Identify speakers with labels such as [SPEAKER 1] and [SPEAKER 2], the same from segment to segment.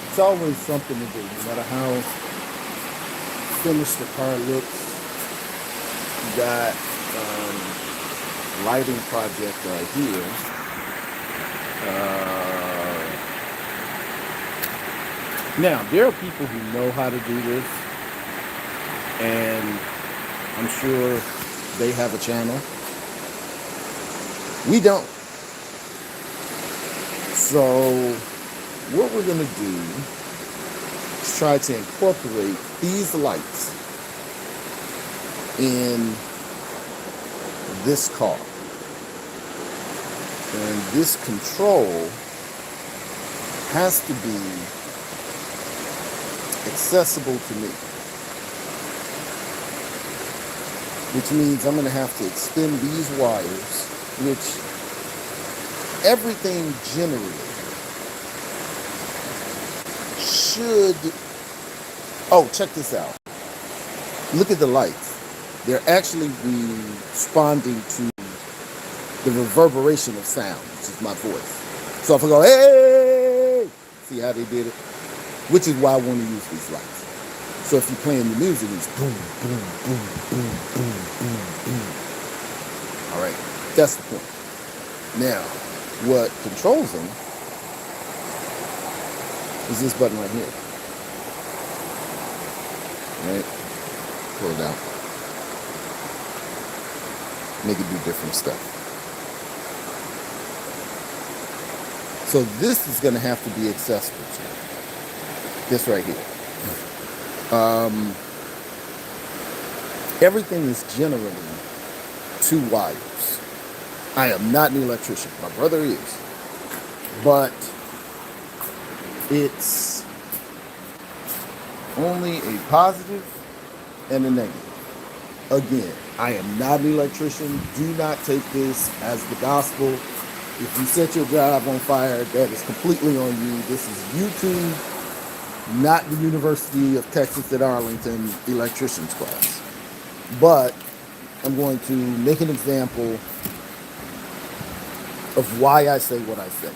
[SPEAKER 1] It's always something to do, no matter how finished the car looks. You got lighting project right here. Now, there are people who know how to do this, and I'm sure they have a channel. We don't. So, what we're going to do is try to incorporate these lights in this car. And this control has to be accessible to me, which means I'm going to have to extend these wires, which everything generally should. Oh, check this out. Look at the lights. They're actually responding to the reverberation of sound, which is my voice. So if I go, hey, see how they did it? Which is why I want to use these lights. So if you're playing the music, it's boom, boom, boom, boom, boom, boom, boom. All right, that's the point. Now, what controls them is this button right here. Right? Pull it out. Make it do different stuff. So this is going to have to be accessible to you. This right here. Everything is generally 2 wires. I am not an electrician. My brother is. But it's only a positive and a negative. Again, I am not an electrician. Do not take this as the gospel. If you set your job on fire, that is completely on you. This is YouTube, not the University of Texas at Arlington electrician's class. But I'm going to make an example of why I say what I say.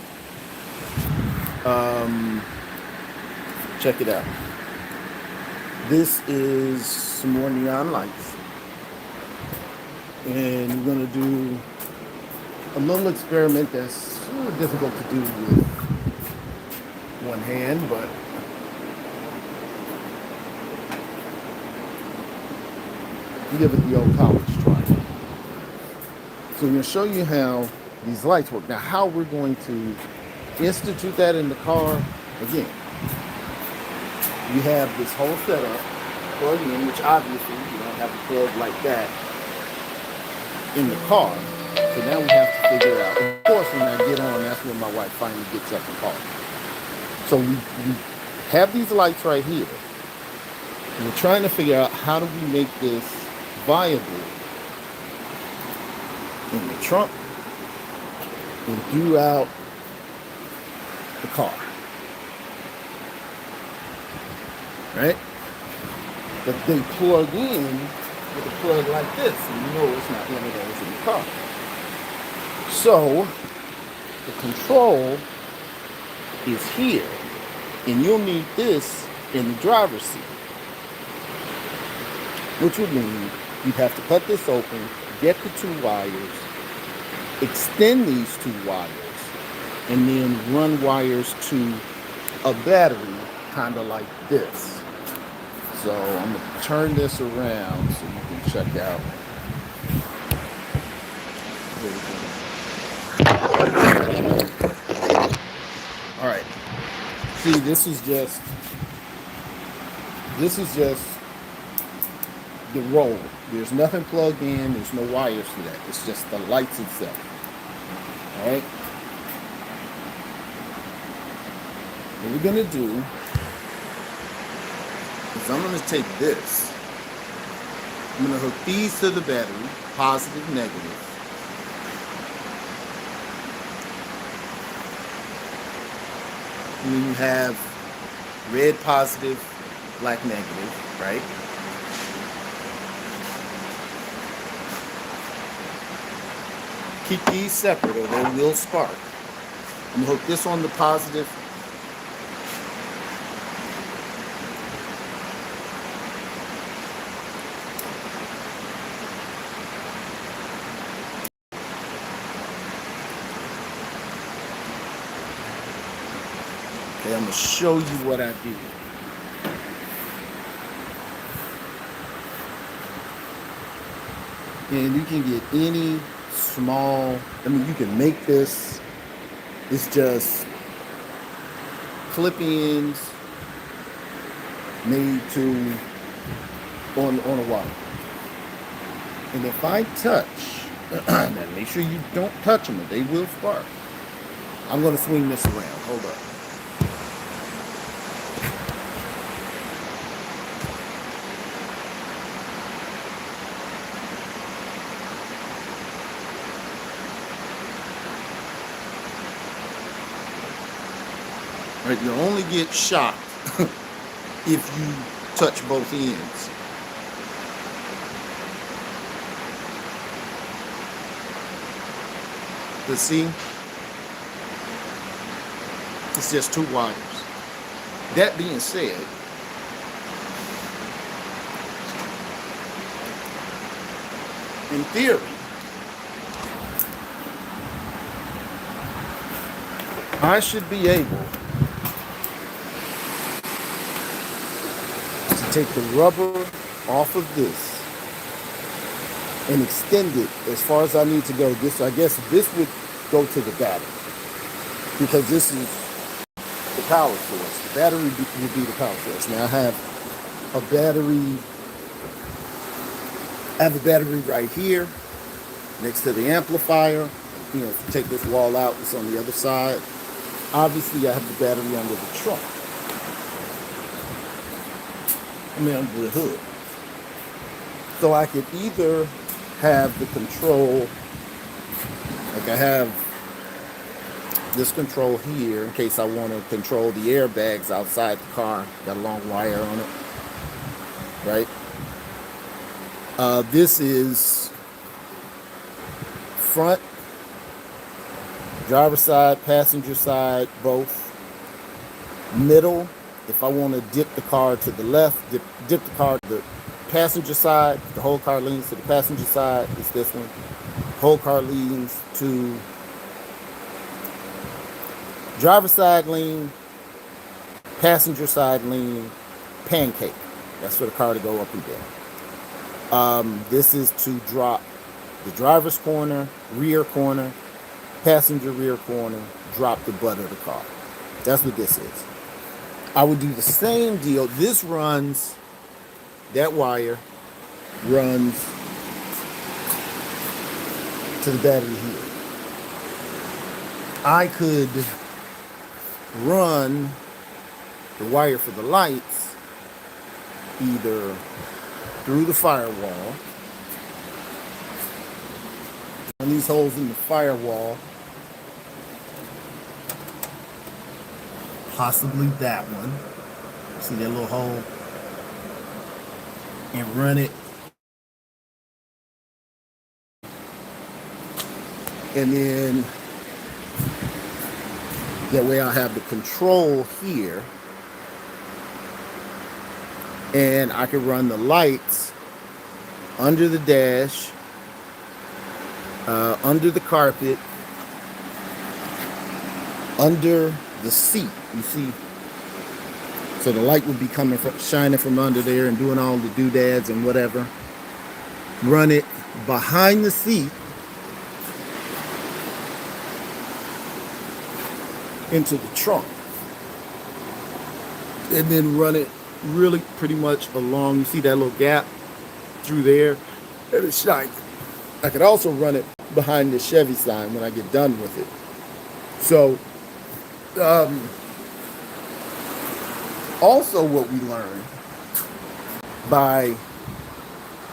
[SPEAKER 1] Check it out. This is some more neon lights. And we're going to do a little experiment that's a little difficult to do with one hand, but give it the old college try. So I'm going to show you how these lights work. Now, how we're going to institute that in the car, again, you have this whole setup plugged in, which obviously you don't have a plug like that in the car. So now we have to figure out, of course, when I get on, that's when my wife finally gets up and calls. So we have these lights right here. And we're trying to figure out how do we make this viable in the trunk and throughout the car. Right? But they plug in with a plug like this, and you know it's not one of those in the car. So the control is here, and you'll need this in the driver's seat, which would mean you'd have to cut this open, get the 2 wires, extend these 2 wires, and then run wires to a battery, kind of like this. So I'm going to turn this around so you can check out. All right. See, this is just the roll. There's nothing plugged in. There's no wires to that. It's just the lights itself. All right. What we're going to do is I'm going to take this. I'm going to hook these to the battery, positive, negative. And then you have red positive, black negative, right? Keep these separate or they will spark. I'm gonna hook this on the positive. Okay, I'm gonna show you what I did. And you can get any small, I mean, you can make this. It's just clip-ins made to on a wire. And if I touch, now make sure you don't touch them or they will spark. I'm gonna swing this around. Hold up. Right, you only get shocked if you touch both ends. But see, it's just two wires. That being said, in theory, I should be able to take the rubber off of this and extend it as far as I need to go. This, I guess this would go to the battery because this is the power source. The battery would be the power source. Now I have a battery right here next to the amplifier. You know, if you take this wall out, it's on the other side. Obviously I have the battery under the trunk. I mean under the hood. So I could either have the control, like I have this control here in case I want to control the airbags outside the car. Got a long wire on it, right? This is front, driver side, passenger side, both. Middle, if I want to dip the car to the left, dip the car to the passenger side, the whole car leans to the passenger side, it's this one. Whole car leans to driver side lean, passenger side lean, pancake. That's for the car to go up and down. This is to drop the driver's corner, rear corner, passenger rear corner, drop the butt of the car. That's what this is. I would do the same deal. This runs, that wire runs to the battery here. I could run the wire for the lights either through the firewall, and these holes in the firewall, possibly that one. See that little hole? And run it. And then that way I'll have the control here. And I can run the lights under the dash, under the carpet, under the seat. You see, so the light would be coming from, shining from under there and doing all the doodads and whatever. Run it behind the seat into the trunk, and then run it really pretty much along. You see that little gap through there, and it's shining. I could also run it behind the Chevy sign when I get done with it. So also what we learned by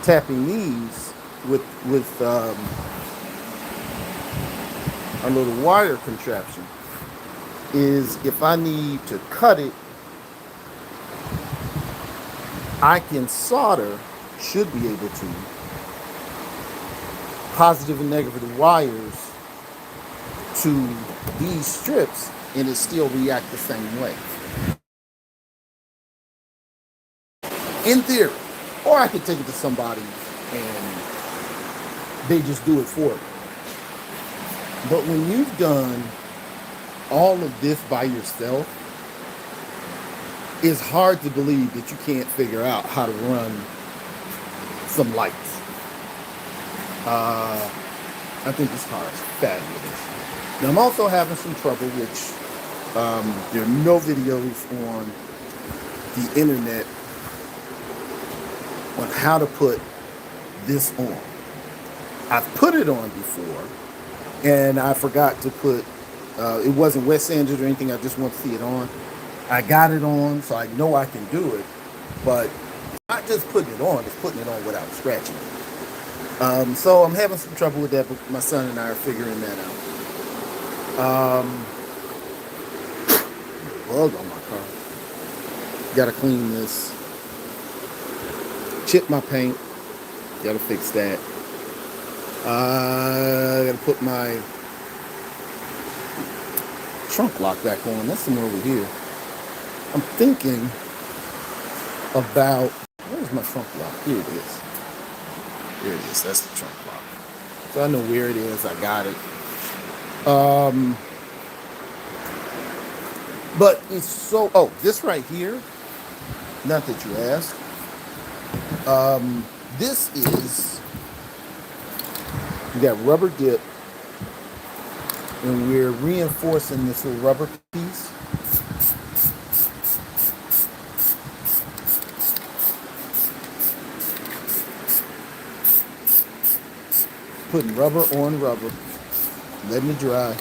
[SPEAKER 1] tapping these with our little wire contraption is if I need to cut it, I can solder, should be able to, positive and negative wires to these strips and it still react the same way. In theory. Or I could take it to somebody and they just do it for me. But when you've done all of this by yourself, it's hard to believe that you can't figure out how to run some lights. I think this car is fabulous. Now I'm also having some trouble, which there are no videos on the internet on how to put this on. I've put it on before, and I forgot to put, it wasn't wet sanded or anything, I just want to see it on. I got it on, so I know I can do it, but not just putting it on, it's putting it on without scratching it. So I'm having some trouble with that, but my son and I are figuring that out. Bug on my car. Gotta clean this. Chip my paint. Gotta fix that. I gotta put my trunk lock back on. That's somewhere over here. I'm thinking about, where's my trunk lock? Here it is. Here it is. That's the trunk lock. So I know where it is. I got it. But it's so, oh, this right here, not that you asked. This is, we got rubber dip, and we're reinforcing this little rubber piece. Putting rubber on rubber, letting it dry.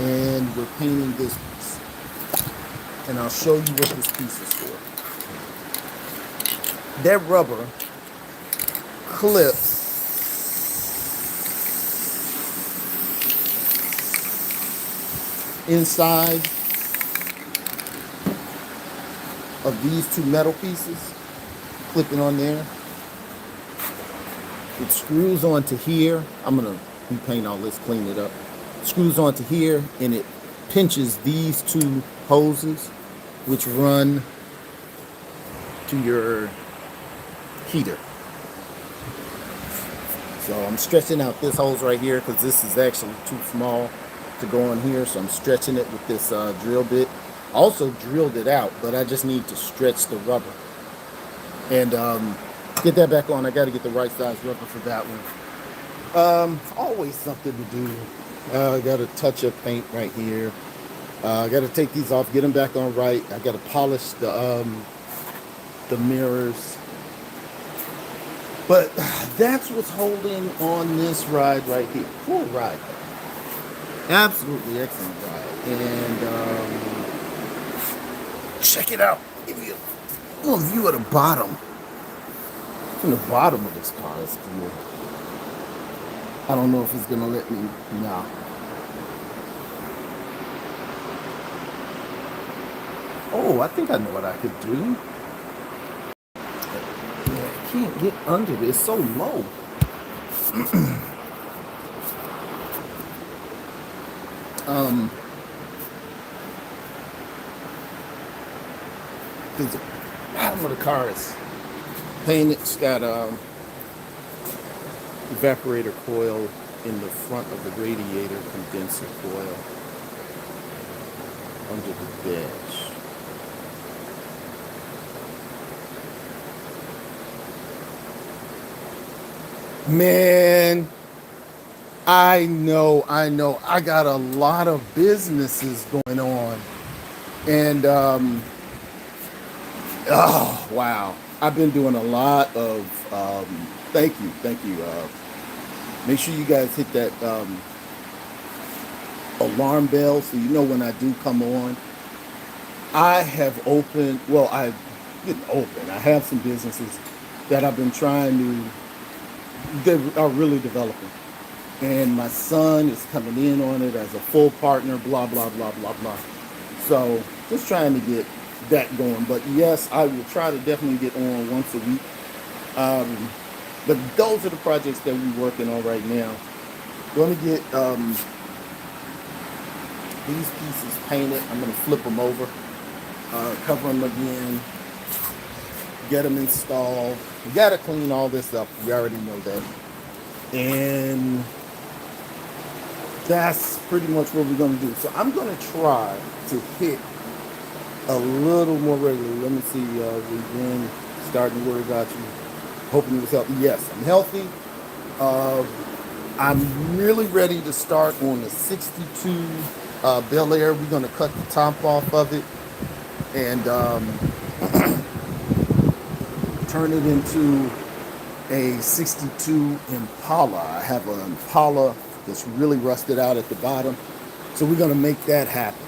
[SPEAKER 1] And we're painting this piece. And I'll show you what this piece is for. That rubber clips inside of these two metal pieces, clipping on there. It screws onto here. I'm gonna repaint all this, clean it up. Screws onto here, and it pinches these two hoses, which run to your heater. So I'm stretching out this hose right here because this is actually too small to go on here. So I'm stretching it with this drill bit. Also drilled it out, but I just need to stretch the rubber and get that back on. I got to get the right size rubber for that one. Always something to do. I got to touch up paint right here. I got to take these off, get them back on right. I got to polish the mirrors. But that's what's holding on this ride right here. Cool ride. Absolutely excellent ride. And check it out. Give you a little view of the bottom. From the bottom of this car is cool. I don't know if it's gonna let me. Nah. Oh, I think I know what I could do. I can't get under this. It's so low. Because the bottom of the car is painted. It's got evaporator coil in the front of the radiator, condenser coil under the dash. Man, I know. I got a lot of businesses going on. And, oh, wow. I've been doing a lot of, thank you. Make sure you guys hit that alarm bell so you know when I do come on. I have opened, well, I didn't open. I have some businesses that I've been trying to, they are really developing. And my son is coming in on it as a full partner, blah, blah, blah, blah, blah. So just trying to get that going. But yes, I will try to definitely get on once a week. But those are the projects that we're working on right now. Going to get these pieces painted. I'm going to flip them over, cover them again, get them installed. We got to clean all this up. We already know that. And that's pretty much what we're going to do. So I'm going to try to hit a little more regularly. Let me see. We've been starting to worry about you. Hoping you was healthy. Yes, I'm healthy. Uh, I'm really ready to start on the 62 Bel Air. We're going to cut the top off of it and turn it into a 62 Impala. I have an Impala that's really rusted out at the bottom. So we're going to make that happen.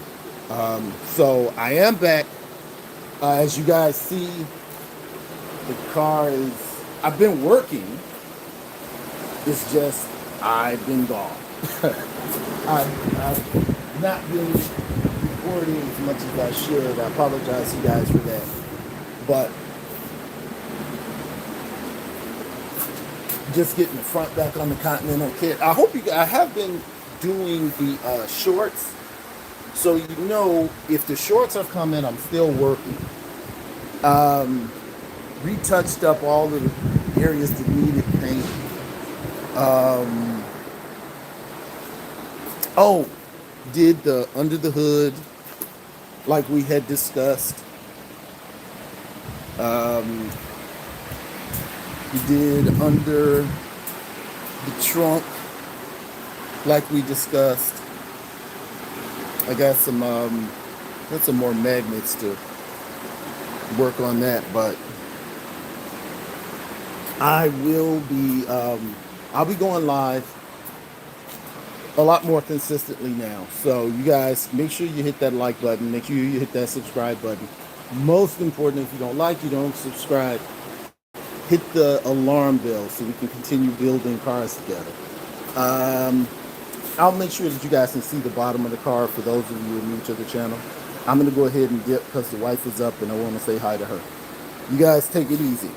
[SPEAKER 1] So I am back. As you guys see, the car is, I've been working. It's just, I've been gone. I've not been recording as much as I should. I apologize to you guys for that. But just getting the front back on the Continental kit. I have been doing the shorts. So you know, if the shorts are coming, I'm still working. Retouched up all of the areas that needed paint. Oh, did the under the hood like we had discussed. We did under the trunk like we discussed. I got some more magnets to work on that, but I will be I'll be going live a lot more consistently now. So you guys make sure you hit that like button, make sure you hit that subscribe button. Most important, if you don't like, you don't subscribe, hit the alarm bell so we can continue building cars together. I'll make sure that you guys can see the bottom of the car for those of you who are new to the channel. I'm going to go ahead and dip because the wife is up and I want to say hi to her. You guys take it easy.